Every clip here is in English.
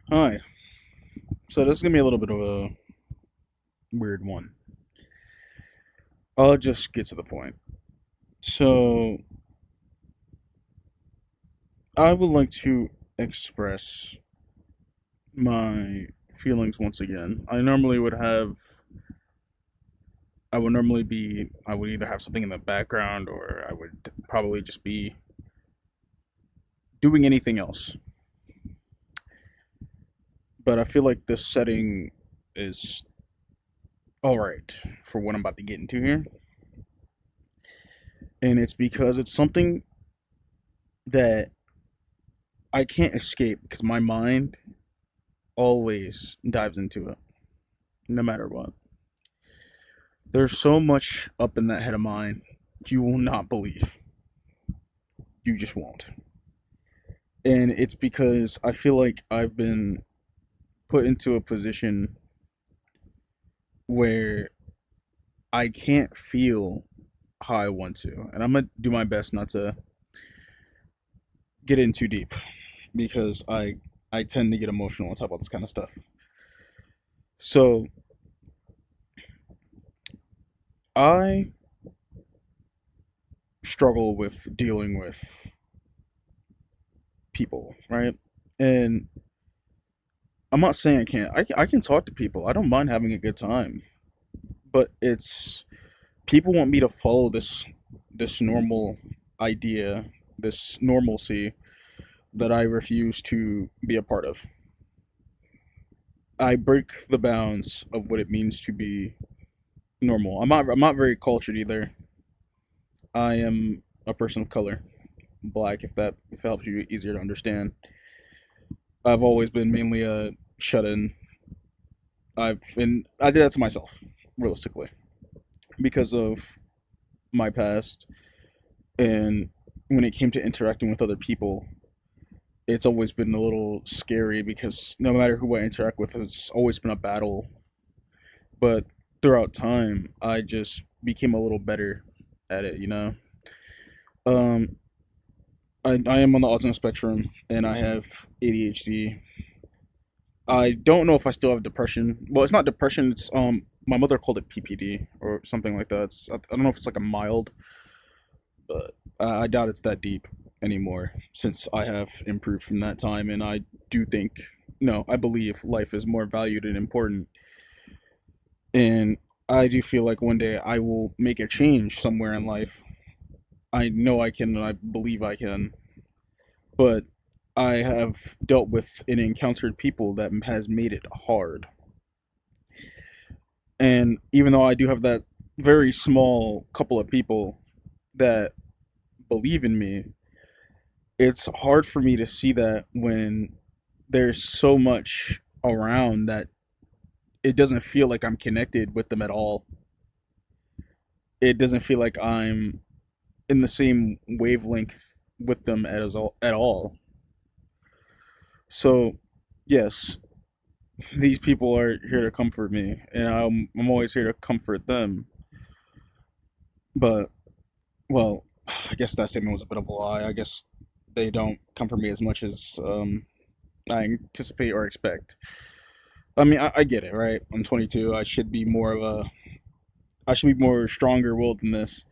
Hi. So this is gonna be a little bit of a weird one. I'll just get to the point. So I would like to express my feelings once again. I would either have something in the background or I would probably just be doing anything else. But I feel like this setting is all right for what I'm about to get into here. And it's because it's something that I can't escape because my mind always dives into it, no matter what. There's so much up in that head of mine you will not believe. You just won't. And it's because I feel like I've been put into a position where I can't feel how I want to. And I'm going to do my best not to get in too deep because I tend to get emotional and talk about this kind of stuff. So I struggle with dealing with people, right? And I'm not saying I can't. I can talk to people. I don't mind having a good time. But it's people want me to follow this normal idea, this normalcy that I refuse to be a part of. I break the bounds of what it means to be normal. I'm not very cultured either. I am a person of color, black if it helps you easier to understand. I've always been mainly a shut in. I did that to myself, realistically, because of my past. And when it came to interacting with other people, it's always been a little scary because no matter who I interact with, it's always been a battle. But throughout time, I just became a little better at it. Um, I am on the autism spectrum and I have ADHD. I don't know if I still have depression. Well, it's not depression. It's my mother called it PPD or something like that. I don't know if it's like a mild, but I doubt it's that deep anymore since I have improved from that time. And I do think, no, I believe life is more valued and important. And I do feel like one day I will make a change somewhere in life. I know I can, and I believe I can. But I have dealt with and encountered people that has made it hard. And even though I do have that very small couple of people that believe in me, it's hard for me to see that when there's so much around that it doesn't feel like I'm connected with them at all. It doesn't feel like I'm in the same wavelength with them at all. So, yes, these people are here to comfort me, and I'm always here to comfort them. But well, I guess that statement was a bit of a lie. I guess they don't comfort me as much as I anticipate or expect. I mean, I get it, right? I'm 22. I should be more stronger willed than this.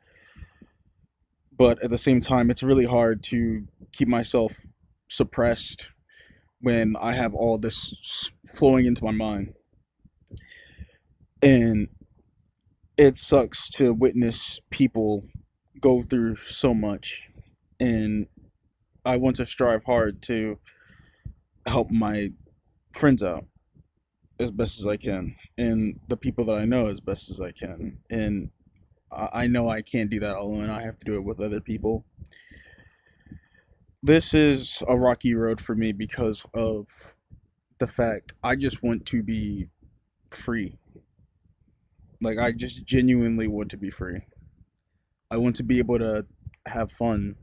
But at the same time, it's really hard to keep myself suppressed when I have all this flowing into my mind. And it sucks to witness people go through so much. And I want to strive hard to help my friends out as best as I can, and the people that I know as best as I can. And I know I can't do that alone. I have to do it with other people. This is a rocky road for me because of the fact I just want to be free. Like, I just genuinely want to be free. I want to be able to have fun,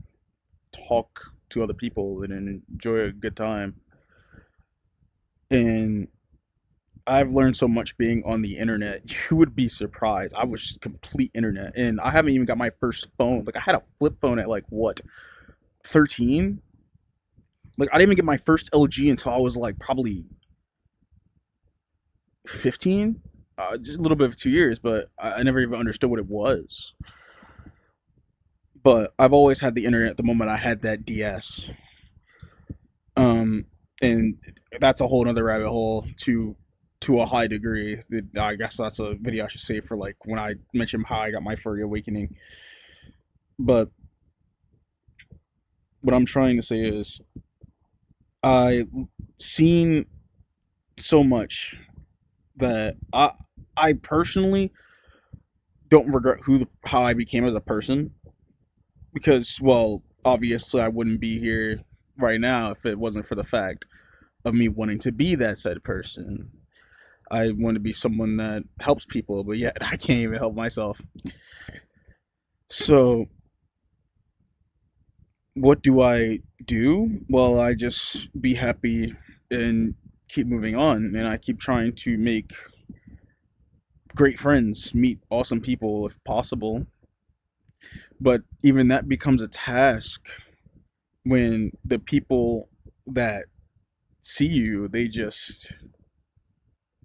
talk to other people, and enjoy a good time. And I've learned so much being on the internet. You would be surprised. I was just complete internet, and I haven't even got my first phone. Like, I had a flip phone at like what, 13? Like, I didn't even get my first LG until I was like probably 15, just a little bit of 2 years, but I never even understood what it was. But I've always had the internet the moment I had that DS. Um, and that's a whole other rabbit hole to a high degree. I guess that's a video I should save for like when I mention how I got my furry awakening. But what I'm trying to say is I seen so much that I personally don't regret how I became as a person because well obviously I wouldn't be here right now if it wasn't for the fact of me wanting to be that said person. I want to be someone that helps people, but yet I can't even help myself. So what do I do? Well, I just be happy and keep moving on, and I keep trying to make great friends, meet awesome people if possible. But even that becomes a task when the people that see you, they just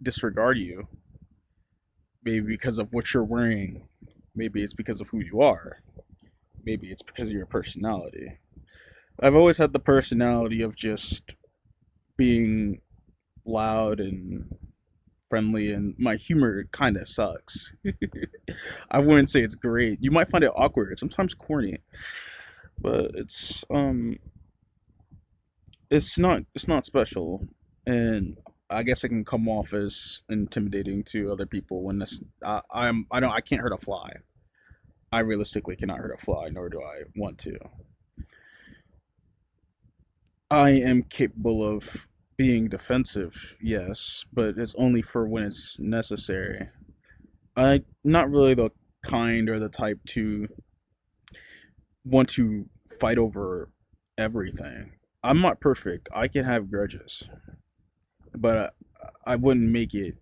disregard you. Maybe because of what you're wearing. Maybe it's because of who you are. Maybe it's because of your personality. I've always had the personality of just being loud and friendly, and my humor kind of sucks. I wouldn't say it's great. You might find it awkward, sometimes corny, but it's not special, and I guess it can come off as intimidating to other people when this I can't hurt a fly. I realistically cannot hurt a fly, nor do I want to. I am capable of being defensive, yes, but it's only for when it's necessary. I'm not really the kind or the type to want to fight over everything. I'm not perfect. I can have grudges, but I wouldn't make it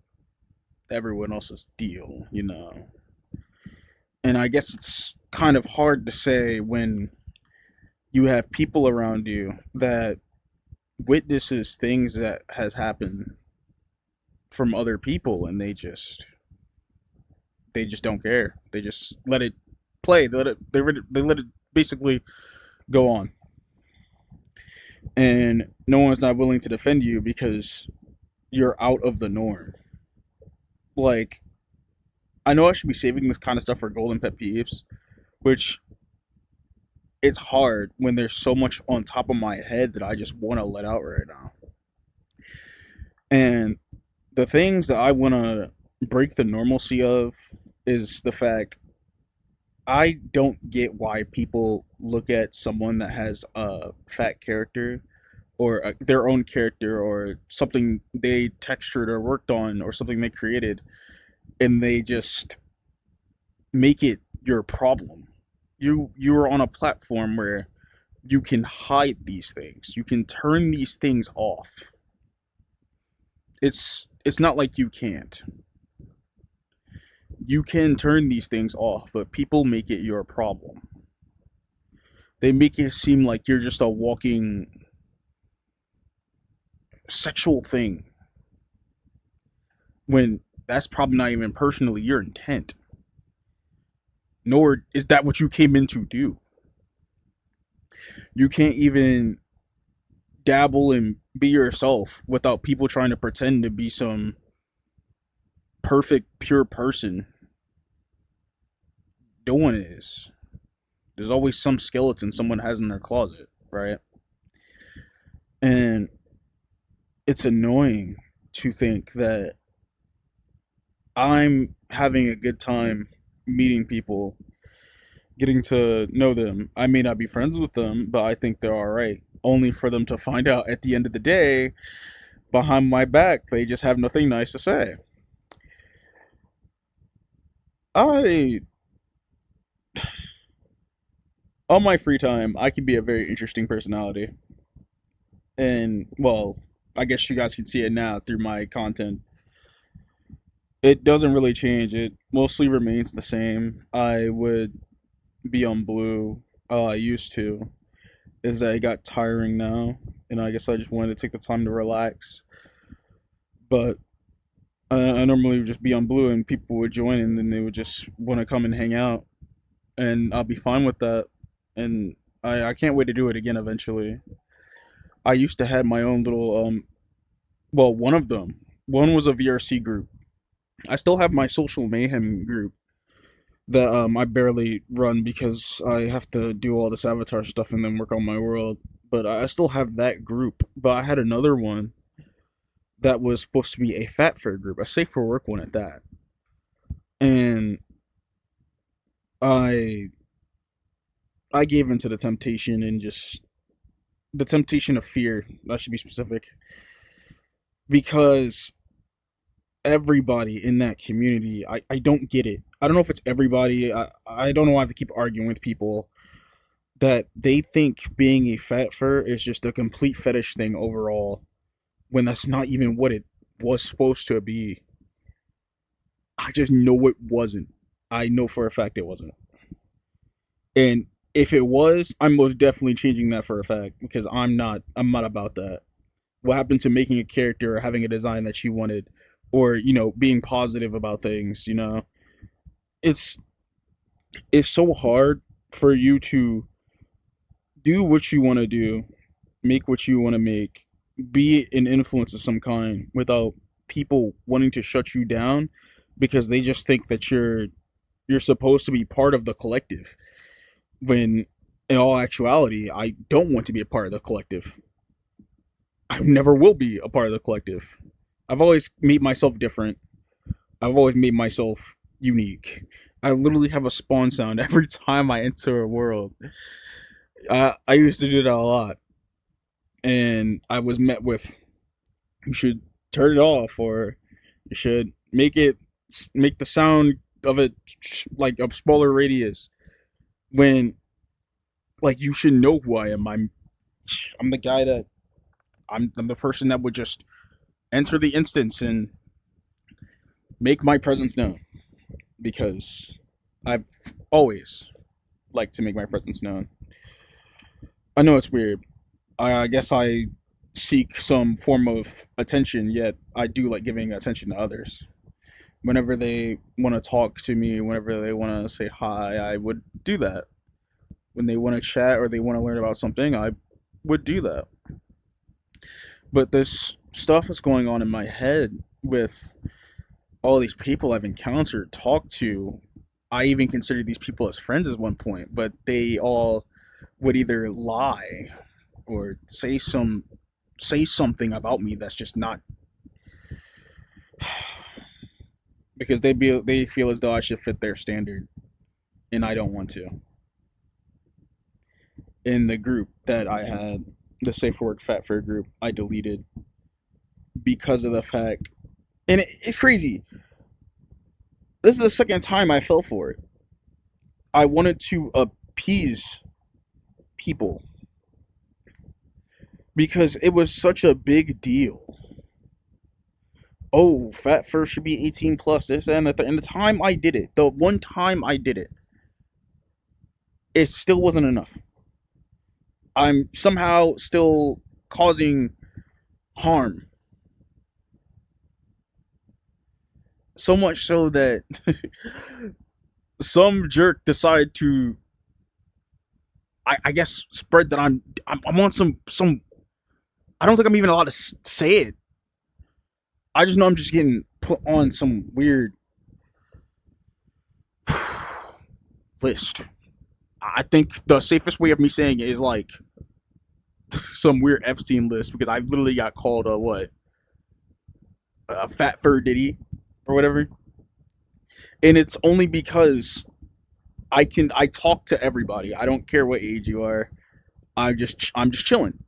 everyone else's deal. And I guess it's kind of hard to say when you have people around you that witnesses things that has happened from other people and they just don't care. They just let it play. They let it basically go on. And no one's not willing to defend you because you're out of the norm. Like I know I should be saving this kind of stuff for golden pet peeves, which it's hard when there's so much on top of my head that I just want to let out right now. And the things that I want to break the normalcy of is the fact I don't get why people look at someone that has a fat character or their own character or something they textured or worked on or something they created and they just make it your problem. You are on a platform where you can hide these things. You can turn these things off. It's not like you can't. You can turn these things off, but people make it your problem. They make it seem like you're just a walking sexual thing when that's probably not even personally your intent. Nor is that what you came in to do. You can't even dabble and be yourself without people trying to pretend to be some perfect, pure person. No one is. There's always some skeleton someone has in their closet, right? And it's annoying to think that I'm having a good time meeting people, getting to know them. I may not be friends with them, but I think they're all right. Only for them to find out at the end of the day, behind my back, they just have nothing nice to say. I, on my free time, I can be a very interesting personality. And, well, I guess you guys can see it now through my content. It doesn't really change. It mostly remains the same. I would be on blue. I used to. Is that it got tiring now, and I guess I just wanted to take the time to relax. But I normally would just be on blue, and people would join, and then they would just want to come and hang out, and I'll be fine with that. And I can't wait to do it again eventually. I used to have my own little well, one of them. One was a VRC group. I still have my social mayhem group that I barely run because I have to do all this avatar stuff and then work on my world. But I still have that group. But I had another one that was supposed to be a fat fur group, a safe for work one at that. And I I gave into the temptation and just the temptation of fear. I should be specific because everybody in that community, I don't get it. I don't know if it's everybody. I don't know why I have to keep arguing with people that they think being a fat fur is just a complete fetish thing overall when that's not even what it was supposed to be. I just know it wasn't. I know for a fact it wasn't. And if it was, I'm most definitely changing that for a fact because I'm not about that. What happened to making a character or having a design that you wanted or, being positive about things, It's it's so hard for you to do what you want to do, make what you want to make, be an influence of some kind without people wanting to shut you down because they just think that you're supposed to be part of the collective when in all actuality I don't want to be a part of the collective. I never will be a part of the collective. I've always made myself different. I've always made myself unique. I literally have a spawn sound every time I enter a world. I used to do that a lot, and I was met with, "You should turn it off, or you should make the sound of it like a smaller radius." When like you should know who I am. I'm the guy that I'm the person that would just enter the instance and make my presence known because I've always liked to make my presence known. I know it's weird. I guess I seek some form of attention, yet I do like giving attention to others. Whenever they want to talk to me, whenever they want to say hi, I would do that. When they want to chat or they want to learn about something, I would do that. But this stuff is going on in my head with all these people I've encountered, talked to. I even considered these people as friends at one point, but they all would either lie or say something about me that's just not because they feel as though I should fit their standard and I don't want to. In the group that I had, the Safe for Work Fat Fair group, I deleted because of the fact, and it's crazy. This is the second time I fell for it. I wanted to appease people because it was such a big deal. Oh, fat fur should be 18 plus, this and that. And the time I did it, the one time I did it, it still wasn't enough. I'm somehow still causing harm. So much so that some jerk decided to, I guess, spread that I'm on some. I don't think I'm even allowed to say it. I just know I'm just getting put on some weird list. I think the safest way of me saying it is like some weird Epstein list because I literally got called a what, a fat fur diddy or whatever, and it's only because I talk to everybody. I don't care what age you are. I'm just chilling.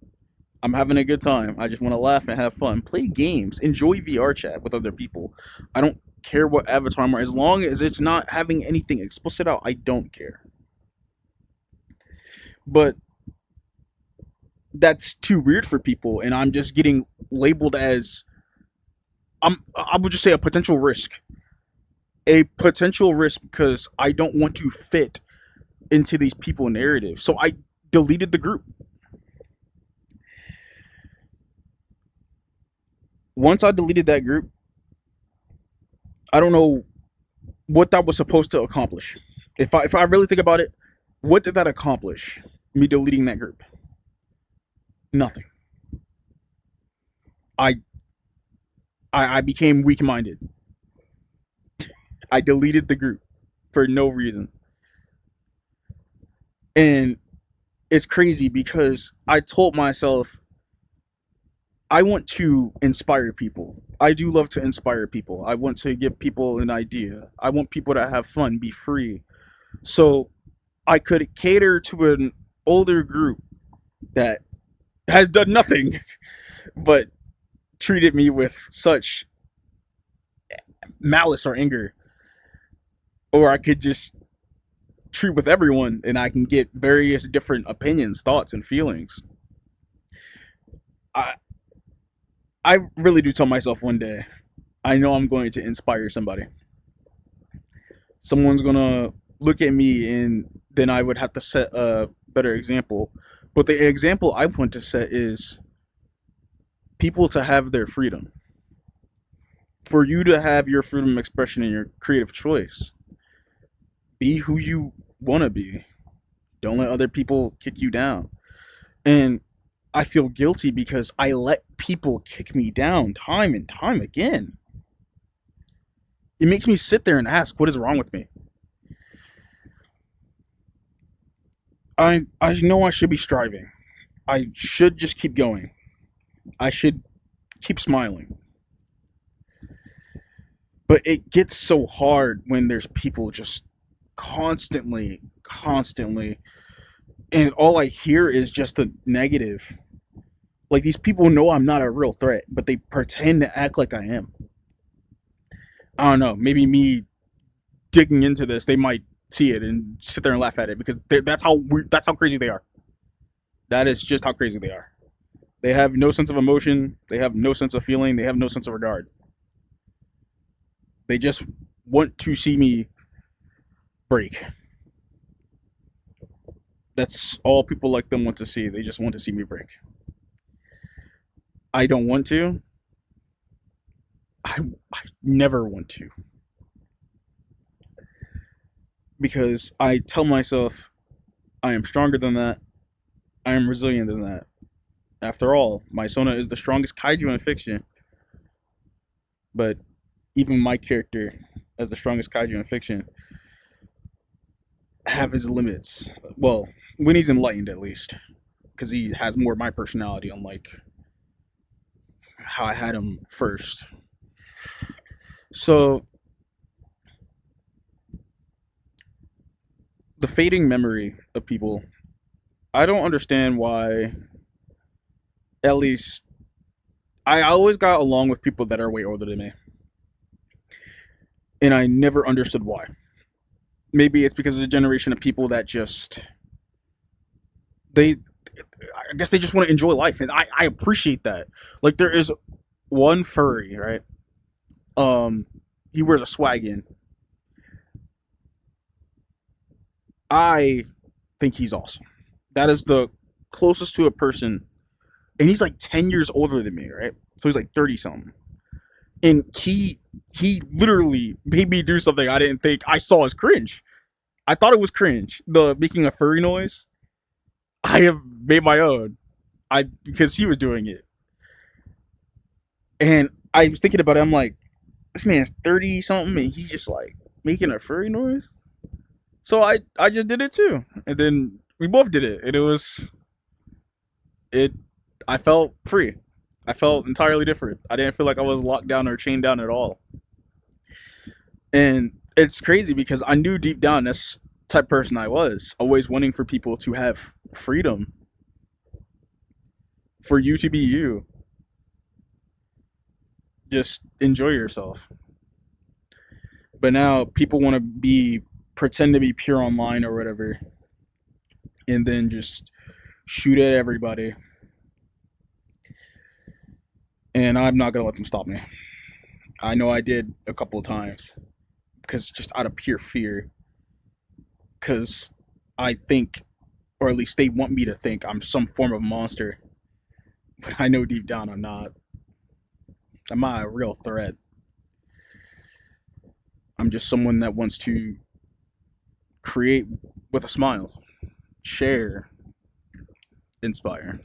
I'm having a good time. I just want to laugh and have fun, play games, enjoy VRChat with other people. I don't care what avatar I'm on, as long as it's not having anything explicit out. I don't care. But that's too weird for people, and I'm just getting labeled as I would just say a potential risk. A potential risk because I don't want to fit into these people narrative. So I deleted the group. Once I deleted that group, I don't know what that was supposed to accomplish. If I really think about it, what did that accomplish? Me deleting that group? Nothing. I I became weak minded. I deleted the group for no reason. And it's crazy because I told myself I want to inspire people. I do love to inspire people. I want to give people an idea. I want people to have fun, be free. So I could cater to an older group that has done nothing but treated me with such malice or anger. Or I could just treat with everyone and I can get various different opinions, thoughts, and feelings. I I really do tell myself one day, I know I'm going to inspire somebody. Someone's gonna look at me and then I would have to set a better example. But the example I want to set is people to have their freedom. For you to have your freedom of expression and your creative choice. Be who you want to be. Don't let other people kick you down. And I feel guilty because I let people kick me down time and time again. It makes me sit there and ask, what is wrong with me? I know I should be striving. I should just keep going. I should keep smiling. But it gets so hard when there's people just constantly, and all I hear is just the negative. Like these people know I'm not a real threat, but they pretend to act like I am. I don't know. Maybe me digging into this, they might see it and sit there and laugh at it because that's how crazy they are. That is just how crazy they are. They have no sense of emotion. They have no sense of feeling. They have no sense of regard. They just want to see me break. That's all people like them want to see. They just want to see me break. I don't want to. I never want to. Because I tell myself I am stronger than that. I am resilient than that. After all, my Sona is the strongest kaiju in fiction. But even my character, as the strongest kaiju in fiction, have his limits. Well, when he's enlightened, at least, because he has more of my personality, unlike how I had him first. So the fading memory of people, I don't understand why. At least I always got along with people that are way older than me, and I never understood why. Maybe it's because of the generation of people that just they I guess they just want to enjoy life, and I appreciate that. Like there is one furry, right? He wears a swaggin. I think he's awesome. That is the closest to a person, and he's like 10 years older than me, right? So he's like 30 something, and he literally made me do something I didn't think I saw as cringe. I thought it was cringe. The making a furry noise. I have made my own. I because he was doing it, and I was thinking about it. I'm like, this man's 30 something, and he's just like making a furry noise. So I just did it too, and then we both did it, and it. I felt free. I felt entirely different. I didn't feel like I was locked down or chained down at all. And it's crazy because I knew deep down that's the type of person I was, always wanting for people to have freedom, for you to be you. Just enjoy yourself. But now people want to be pretend to be pure online or whatever, and then just shoot at everybody. And I'm not gonna let them stop me. I know I did a couple of times because just out of pure fear. Because I think, or at least they want me to think, I'm some form of monster. But I know deep down I'm not. I'm not a real threat. I'm just someone that wants to create with a smile, share, inspire.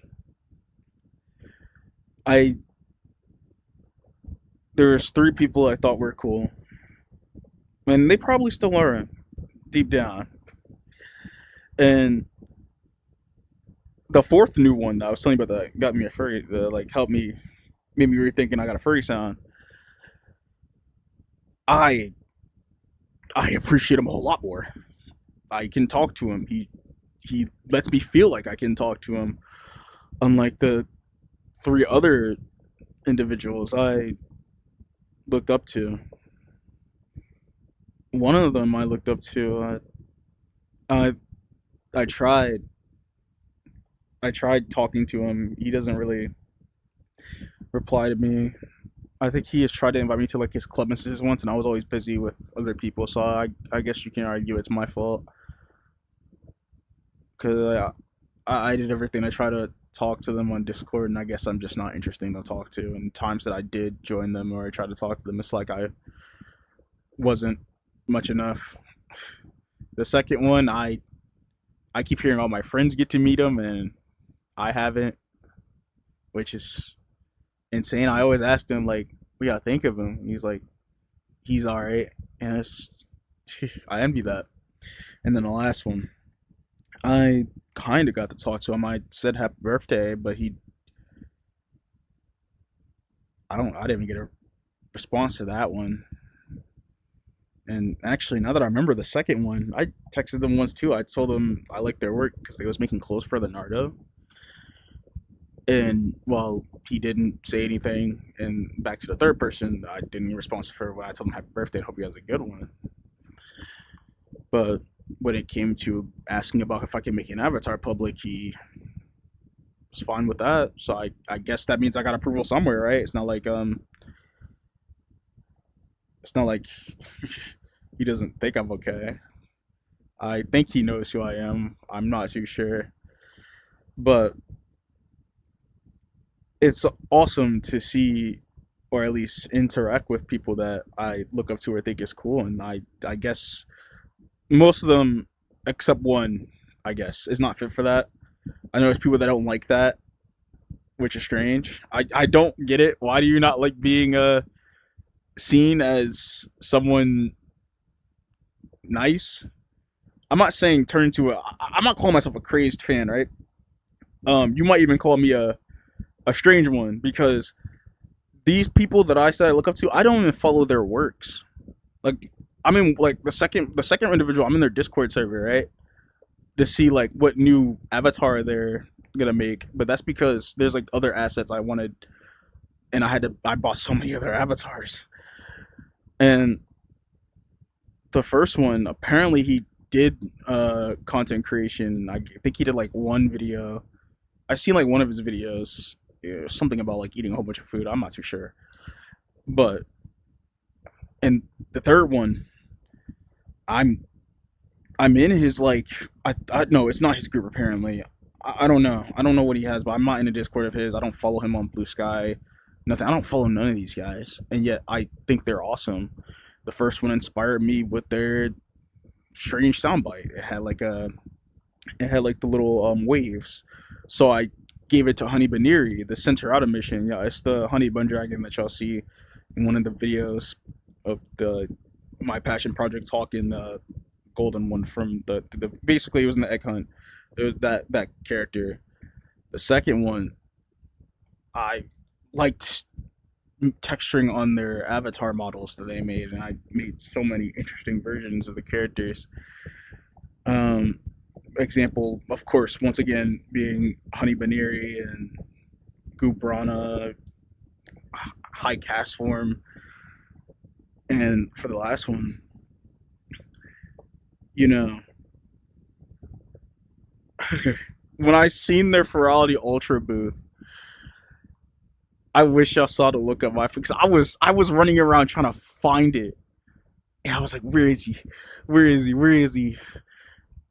I There's three people I thought were cool, and they probably still are deep down. And the fourth new one that I was telling you about that got me a furry, like helped me, made me rethinking I got a furry sound. I I appreciate him a whole lot more. I can talk to him. He lets me feel like I can talk to him. Unlike the three other individuals I looked up to. One of them I looked up to. I I tried talking to him. He doesn't really reply to me. I think he has tried to invite me to like his club messages once, and I was always busy with other people. So I guess you can argue it's my fault because I did everything. I tried to talk to them on Discord, and I guess I'm just not interesting to talk to. And times that I did join them or I tried to talk to them, it's like I wasn't much enough. The second one, I keep hearing all my friends get to meet him, and I haven't, which is insane. I always ask him like, "What y'all think of him?" He's like, "He's all right," and it's, I envy that. And then the last one, I kind of got to talk to him. I said happy birthday, but I didn't even get a response to that one. And actually, now that I remember the second one, I texted them once too. I told them I liked their work because they was making clothes for the Nardo. And well, he didn't say anything. And back to the third person, I didn't get a response for when I told him happy birthday. Hope he has a good one. But when it came to asking about if I can make an avatar public, he was fine with that. So I guess that means I got approval somewhere, right? It's not like he doesn't think I'm okay. I think he knows who I am. I'm not too sure. But it's awesome to see or at least interact with people that I look up to or think is cool. And I guess most of them, except one, I guess, is not fit for that. I know there's people that don't like that, which is strange. I don't get it. Why do you not like being seen as someone nice? I'm not saying turn into a. I'm not calling myself a crazed fan, right? You might even call me a strange one because these people that I said I look up to, I don't even follow their works. Like I'm in like the second individual, I'm in their Discord server, right? To see like what new avatar they're gonna make. But that's because there's like other assets I wanted and I bought so many other avatars. And the first one, apparently he did content creation. I think he did like one video. I've seen like one of his videos. Yeah, something about like eating a whole bunch of food. I'm not too sure. But and the third one, I'm I'm in his like I no, it's not his group apparently. I don't know. I don't know what he has, but I'm not in a Discord of his. I don't follow him on Blue Sky. Nothing. I don't follow none of these guys, and yet I think they're awesome. The first one inspired me with their strange soundbite. It had like the little waves. So I gave it to Honey Baniri, the Center Out mission. Yeah, it's the honey bun dragon that y'all see in one of the videos of the My Passion Project talk in the golden one from the basically it was in the egg hunt. It was that character. The second one, I liked texturing on their avatar models that they made, and I made so many interesting versions of the characters. Um, Example, of course, once again being Honey Baniri and Gubrana, high cast form, and for the last one, you know, when I seen their Ferality Ultra booth, I wish y'all saw the look of my because I was running around trying to find it, and I was like, "Where is he? Where is he? Where is he?"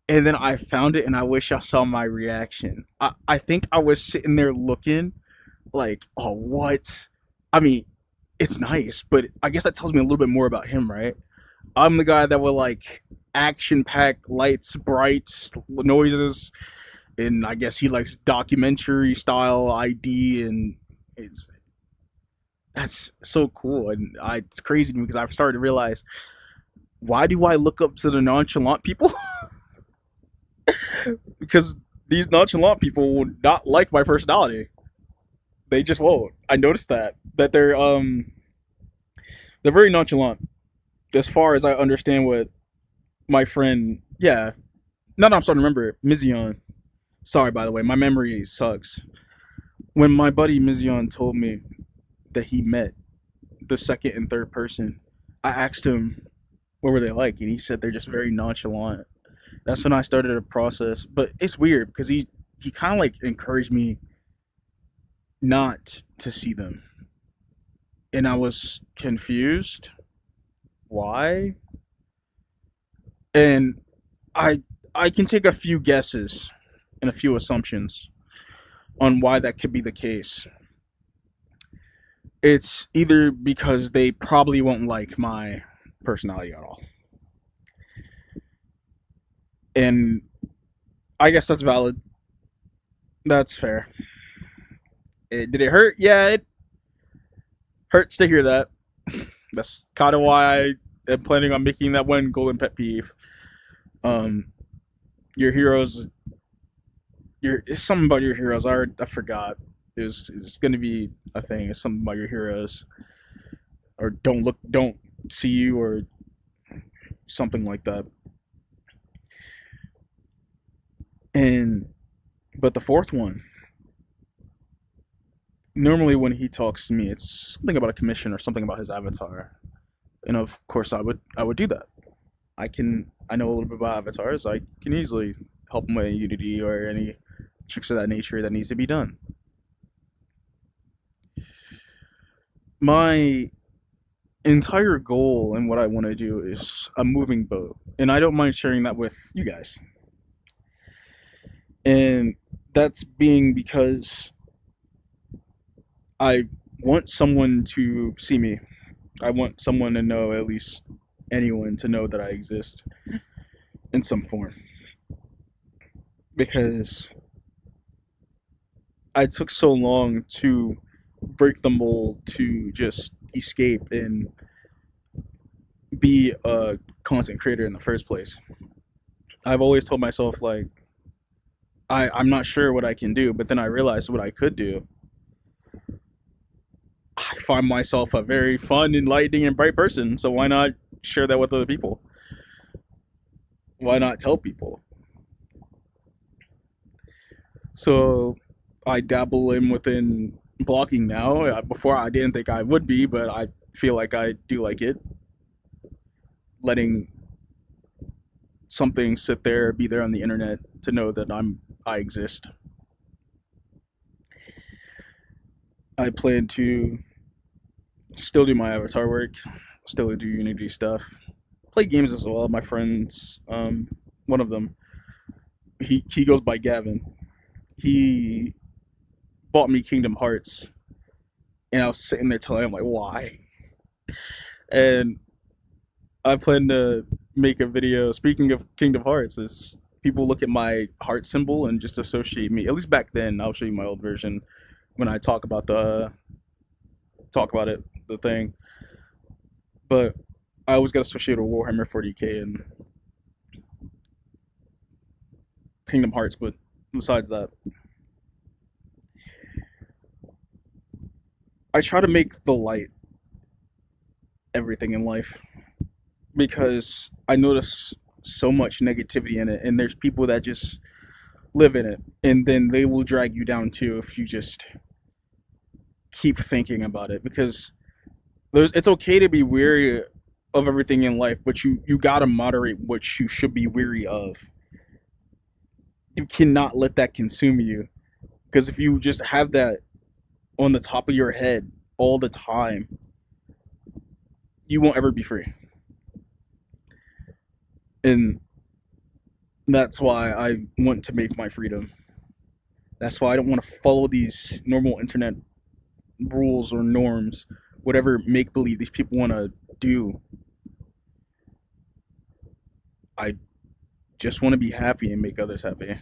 And then I found it, and I wish y'all saw my reaction. I think I was sitting there looking like, "Oh, what?" I mean, it's nice, but I guess that tells me a little bit more about him, right? I'm the guy that will like action pack lights, brights, noises, and I guess he likes documentary style ID, and it's that's so cool. And it's crazy to me because I've started to realize, why do I look up to the nonchalant people? Because these nonchalant people will not like my personality. They just won't. I noticed that they're very nonchalant. As far as I understand what my friend, yeah, no, no, I'm starting to remember Mizion. Sorry, by the way, my memory sucks. When my buddy Mizion told me that he met the second and third person, I asked him what were they like, and he said they're just very nonchalant. That's when I started a process. But it's weird because he kind of like encouraged me not to see them, and I was confused. Why? And I I can take a few guesses and a few assumptions on why that could be the case. It's either because they probably won't like my personality at all, and I guess that's valid. That's fair. Did it hurt? Yeah, it hurts to hear that. That's kind of why I am planning on making that one golden pet peeve. Um, your heroes, it's something about your heroes. I forgot. It's going to be a thing. It's something about your heroes, or don't see you, or something like that. And but the fourth one, normally when he talks to me, it's something about a commission or something about his avatar, and of course I would do that. I know a little bit about avatars. I can easily help him with Unity or any tricks of that nature that needs to be done. My entire goal and what I want to do is a moving boat, and I don't mind sharing that with you guys. And that's being because I want someone to see me. I want someone to know, at least anyone to know that I exist in some form. Because I took so long to break the mold to just escape and be a content creator in the first place. I've always told myself, like, I'm not sure what I can do, but then I realized what I could do. I find myself a very fun, enlightening, and bright person, so why not share that with other people? Why not tell people? So I dabble in within blogging now. Before I didn't think I would be, but I feel like I do like it. Letting something sit there, be there on the internet to know that I exist. I plan to still do my avatar work, still do Unity stuff, play games as well. My friends, one of them, he goes by Gavin. He bought me Kingdom Hearts, and I was sitting there telling him like why. And I plan to make a video. Speaking of Kingdom Hearts, is people look at my heart symbol and just associate me. At least back then, I'll show you my old version when I talk about it, the thing. But I always got associated with Warhammer 40k and Kingdom Hearts. But besides that, I try to make the light everything in life because I notice so much negativity in it, and there's people that just live in it, and then they will drag you down too if you just keep thinking about it. Because it's okay to be weary of everything in life, but you gotta moderate what you should be weary of. You cannot let that consume you, because if you just have that on the top of your head all the time, you won't ever be free. And that's why I want to make my freedom. That's why I don't want to follow these normal internet rules or norms, whatever make believe these people want to do. I just want to be happy and make others happy.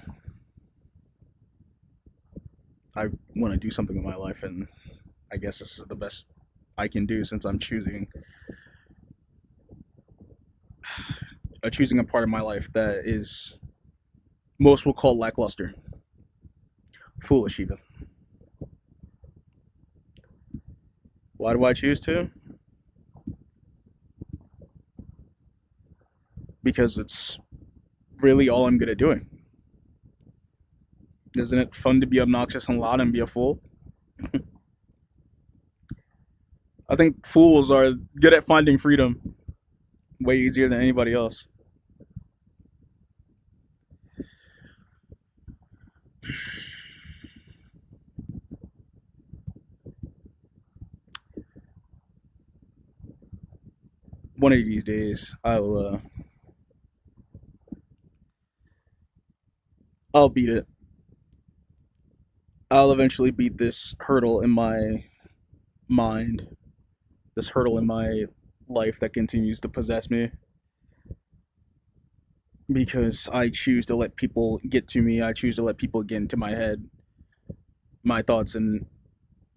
I want to do something in my life, and I guess this is the best I can do since I'm choosing a part of my life that is most will call lackluster, foolish even. Why do I choose to? Because it's really all I'm good at doing. Isn't it fun to be obnoxious and loud and be a fool? I think fools are good at finding freedom way easier than anybody else. One of these days, I'll beat it. I'll eventually beat this hurdle in my mind, this hurdle in my life that continues to possess me because I choose to let people get to me. I choose to let people get into my head, my thoughts and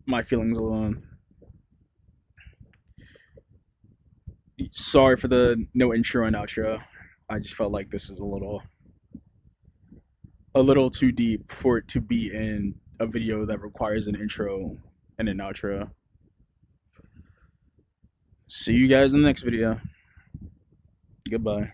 my feelings alone. Sorry for the no intro and outro. I just felt like this is a little too deep for it to be in a video that requires an intro and an outro. See you guys in the next video. Goodbye.